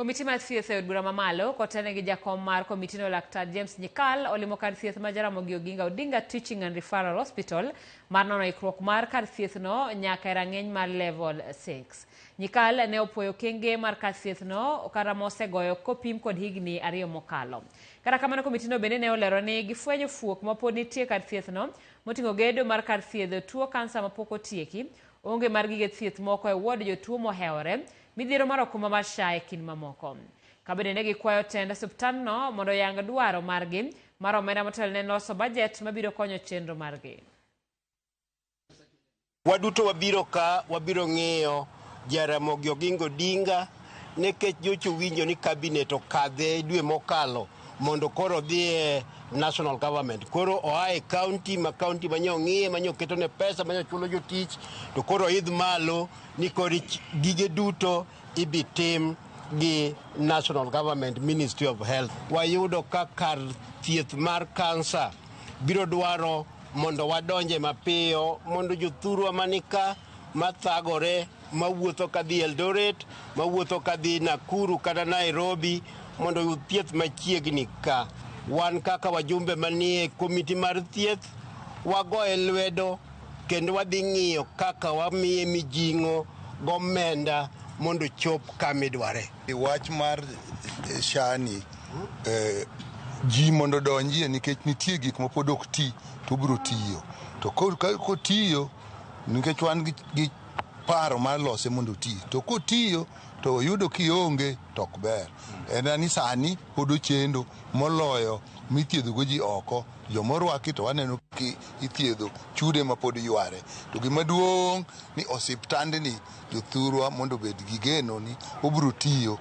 Komiti mar thieth e od bura mamalo kotene gi jakom mar komitino Laktar James Nyikal olimo kar thieth ma Jaramogi Oginga Odinga Teaching and Referral Hospital mar nono ikruok mar kar thiethno nyaka e rang'iny mar level 6. Nyikal ne opuoyo kenge mar kar thiethno kara mosegoyo kopim kod higni 2 mokalo. Kata kamano komitino bende ne olero ni gifwenyo fuok mapod nitie kar thiethno moting'o gedo mar kar thiedho tuo kansa mapok otieki, onge mar gige thieth moko e wod jotuo mohewore, midhiero mar okumba mar SHA e kind mamoko. Kabende ne gikwayo tend osiptandno mondo yang dwaro margi mar omenda motelne loso bajet mabiro konyo chenro margi. Waduto wabiro ng'iyo Jaramogi Oginga Odinga nekech jocho winjo ni kabinet okadhe dwe mokalo mondo koro dhi e national government. Koro oa e county manyo ng'iye, manyo ketone pesa, manyo chulo jotich, to koro idh malo ni koro gige duto ibitim gi national government Ministry of Health. Wayudo ka kar thieth mar kansa biro dwaro mondo wadonje mapiyo mondo jothurwa manika mathagore mawuotho kadhi Eldoret, mawuotho kadhi Nakuru kata Nairobi mondo yud thieth machiegni ka. Wan kaka wajumbe manie komiti mar thieth wagoye lwedo kendo wadhi ng'iyo kaka wamiye mijing'o gomenda mondo chop kamidware. Wach mar SHA ni ji mondo donjie nikech nitie gik mapod ok ti to biro tiyo. To kotiyo nikech wan gi paro mar lose mondo ti. To kotiyo to yudo kionge to ok ber. En ni sani pod ochendo moloyo mithiedho go ji oko. Jomorwaki to waneno ki ithiedho chude mapod yware. To gima duong' ni osiptandni jothurwa mondo bed gi geno ni obiro tiyo